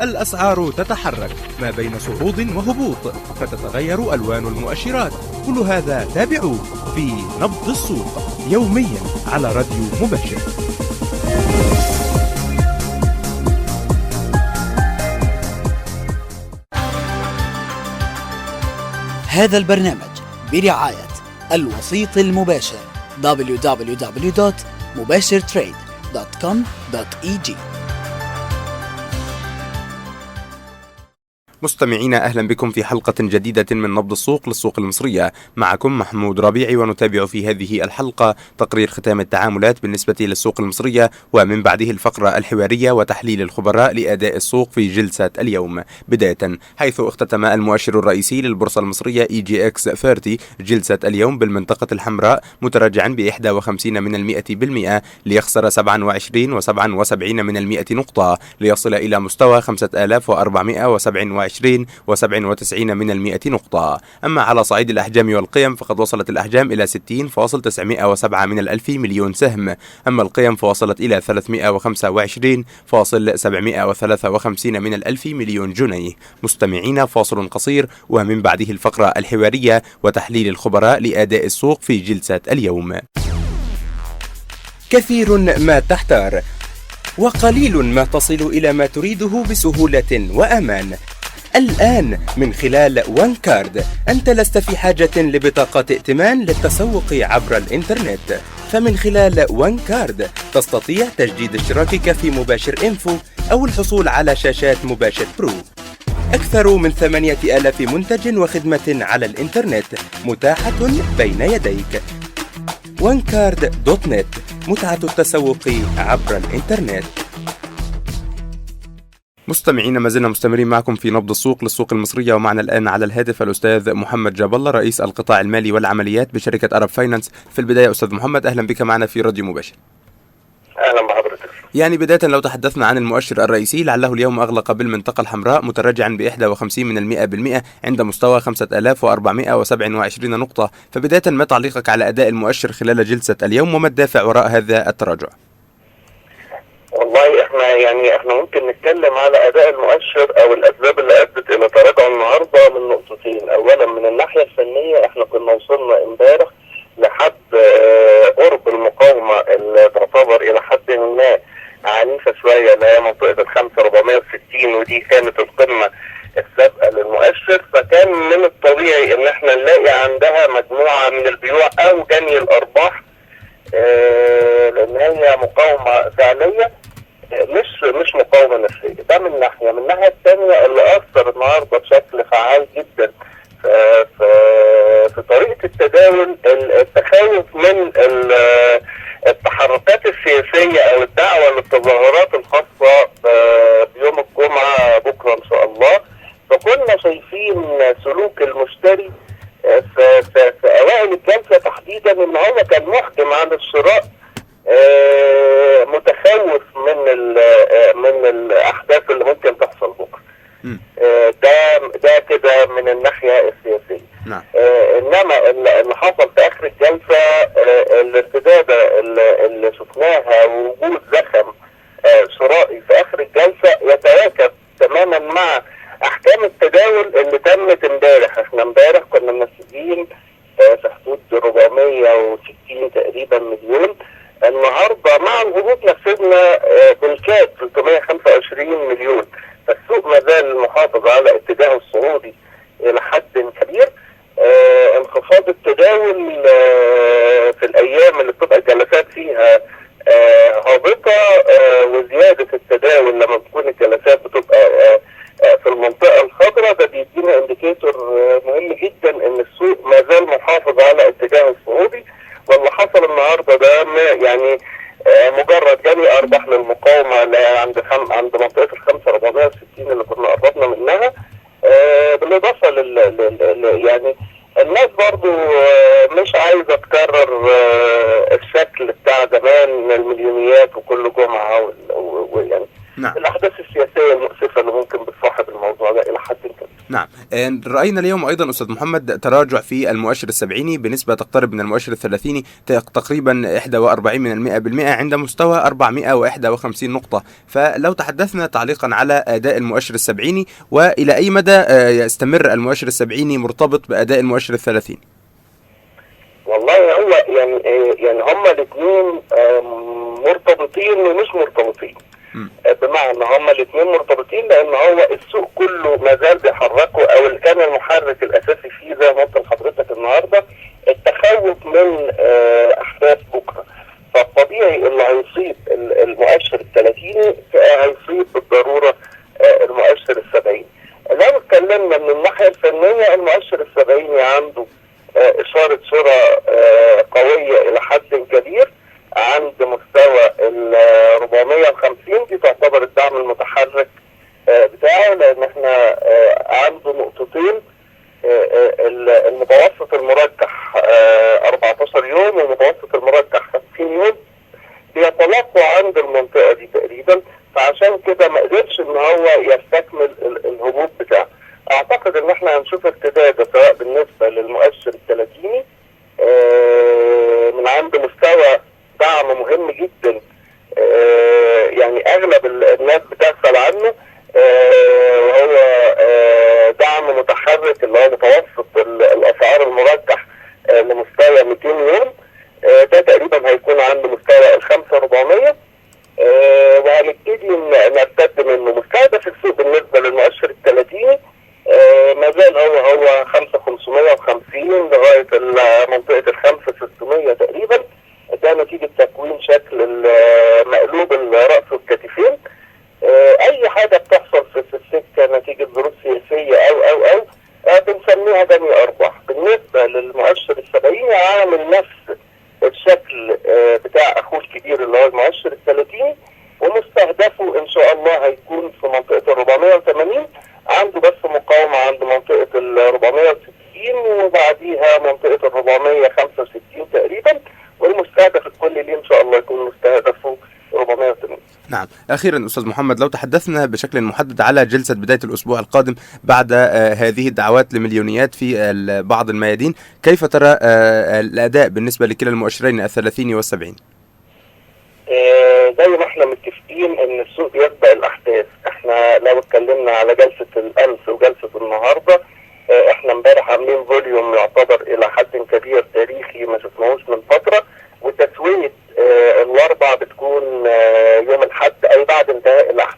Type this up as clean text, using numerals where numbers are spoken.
الأسعار تتحرك ما بين صعود وهبوط، فتتغير ألوان المؤشرات. كل هذا تابعوه في نبض السوق يوميا على راديو مباشر. هذا البرنامج برعاية الوسيط المباشر www.mubashirtrade.com.eg. مستمعينا، أهلا بكم في حلقة جديدة من نبض السوق للسوق المصرية. معكم محمود ربيعي، ونتابع في هذه الحلقة تقرير ختام التعاملات بالنسبة للسوق المصرية، ومن بعده الفقرة الحوارية وتحليل الخبراء لأداء السوق في جلسة اليوم. بداية، حيث اختتم المؤشر الرئيسي للبورصة المصرية EGX 30 جلسة اليوم بالمنطقة الحمراء متراجعا ب51% ليخسر 27.77 نقطة ليصل إلى مستوى 5427.97 نقطة. أما على صعيد الأحجام والقيم فقد وصلت الأحجام إلى 60.907 مليون سهم، أما القيم فوصلت إلى 325.753 مليون جنيه. مستمعين، فاصل قصير ومن بعده الفقرة الحوارية وتحليل الخبراء لأداء السوق في جلسة اليوم. كثير ما تحتار وقليل ما تصل إلى ما تريده بسهولة وأمان. الآن من خلال وان كارد أنت لست في حاجة لبطاقة ائتمان للتسوق عبر الإنترنت، فمن خلال وان كارد تستطيع تجديد اشتراكك في مباشر إنفو أو الحصول على شاشات مباشر برو. أكثر من 8000 منتج وخدمة على الإنترنت متاحة بين يديك. OneCard.net، متعة التسوق عبر الإنترنت. مستمعين، ما زلنا مستمرين معكم في نبض السوق للسوق المصرية، ومعنا الآن على الهاتف الأستاذ محمد جاب الله، رئيس القطاع المالي والعمليات بشركة أرب فاينانس. في البداية أستاذ محمد، أهلا بك معنا في راديو مباشر. أهلا بحضرتك. يعني بداية، لو تحدثنا عن المؤشر الرئيسي، لعله اليوم أغلق بالمنطقة الحمراء متراجعا ب51% عند مستوى 5427 نقطة، فبداية ما تعليقك على أداء المؤشر خلال جلسة اليوم، وما الدافع وراء هذا التراجع؟ والله احنا ممكن نتكلم على اداء المؤشر او الاسباب اللي ادت الى تراجع النهارده من نقطتين. اولا، من الناحيه الفنيه احنا كنا وصلنا امبارح لحد قرب المقاومه اللي تعتبر الى حد ما عنيفه شويه، اللي هي منطقه ال 5460، ودي كانت القمه السابقه للمؤشر. فكان من الطبيعي ان احنا نلاقي عندها مجموعه من البيوع او جني الارباح، لان هي مقاومه فعليه مش مقاومه نفسيه. ده من ناحيه. من الناحيه الثانيه، اللي اثر النهارده بشكل فعال جدا في طريقه التداول التخوف من التحركات السياسيه او الدعوه للتظاهرات الخاصه بيوم الجمعه بكره ان شاء الله. فكنا شايفين سلوك المشتري في اوائل الجلسه تحديدا ان هو كان محجم عن الشراء، متخوف من الاحداث اللي ممكن تحصل بكره. ده كده من الناحيه السياسيه. نعم. انما اللي حصل في اخر الجلسه، الارتداده اللي شفناها ووجود زخم شرائي في اخر الجلسه يتواكب تماما مع احكام التداول اللي تمت امبارح. احنا امبارح كنا منفذين في حدود 460 تقريبا مليون. النهارده مع الهبوط نفذنا بالكاد 325 مليون. فالسوق ما زال محافظ على اتجاهه الصعودي الى حد كبير. انخفاض التداول في الايام اللي بتبقى الجلسات فيها هابطه، وزياده التداول لما بتكون الجلسات بتبقى في المنطقه الخضراء، ده بيدينا انديكيتور مهم جدا ان السوق ما زال محافظ على اتجاهه الصعودي. واللي حصل النهارده ده يعني مجرد جني ارباح للمقاومه اللي عند منطقه ال 5460 اللي كنا قربنا منها، بالاضافه يعني الناس برضو مش عايزه تكرر الشكل بتاع زمان، المليونيات وكل جمعه ويعني نعم. الاحداث السياسيه المؤسفه اللي ممكن بتصاحب الموضوع ده الى حد كبير. نعم. رأينا اليوم أيضا أستاذ محمد تراجع في المؤشر السبعيني بنسبة تقترب من المؤشر الثلاثيني، تقريبا 41% عند مستوى 451 نقطة. فلو تحدثنا تعليقا على أداء المؤشر السبعيني، وإلى أي مدى يستمر المؤشر السبعيني مرتبط بأداء المؤشر الثلاثيني؟ والله هو يعني هما الاثنين مرتبطين ومش مرتبطين. بمعنى هما الاثنين مرتبطين لان هو السوق كله ما زال بيحركه، او اللي كان المحرك الاساسي فيه زي ما قلت لحضرتك النهارده التخوف من احداث بكره. فالطبيعي اللي هيصيب المؤشر الثلاثيني هيصيب بالضروره المؤشر السبعيني. لو اتكلمنا من الناحيه الفنيه المؤشر السبعيني عنده إشارة صورة قوية إلى حد كبير عند مستوى ال 450. دي تعتبر الدعم المتحرك بتاعه، لأن احنا عنده نقطتين، المتوسط المرجح 14 يوم والمتوسط المرجح 50 يوم بيتلاقوا عند المنطقة دي تقريبا، فعشان كده ما قدرش ان هو يستكمل الهبوط بتاعه. اعتقد ان احنا هنشوف ارتداد سواء بالنسبة للمؤشر الثلاثيني من عند مستوى دعم مهم جدا، يعني اغلب الناس بتسأل عنه، وهو دعم متحرك اللي هو متوسط الاسعار المرجح لمستوى 200 يوم. ده تقريبا هيكون عند مستوى ال 5400، وهنبتدي نرتد منه. مستهدف السوق بالنسبة للمؤشر الثلاثيني ما زال هو 5550 لغاية منطقة ال 5600 تقريبا. ده نتيجة تكوين شكل مقلوب الرأس والكتفين. أي حاجة بتحصل في السكة نتيجة ظروف سياسية أو بنسميها دمي أرباح. بالنسبة للمؤشر السبعيني عامل نفس الشكل بتاع أخوه الكبير اللي هو المؤشر الثلاثيني، ومستهدفه إن شاء الله هيكون في منطقة ال 480. عنده بس مقاومة عند منطقة ال 460 وبعديها منطقة ال 465 تقريبا، والمستهدف الكلي ليه إن شاء الله يكون مستهدفه 480. نعم. أخيرا أستاذ محمد، لو تحدثنا بشكل محدد على جلسة بداية الأسبوع القادم بعد هذه الدعوات لمليونيات في بعض الميادين، كيف ترى الأداء بالنسبة لكلا المؤشرين الثلاثيني والسبعين؟ زي ما احنا متفقين ان السوق يسبق الاحداث. احنا لو اتكلمنا على جلسة الامس وجلسة النهاردة، احنا امبارح عاملين فوليوم يعتبر الى حد كبير تاريخي ما شفناهوش من فترة، وتسوية الاربع بتكون يوم الاحد اي بعد انتهاء الاحداث.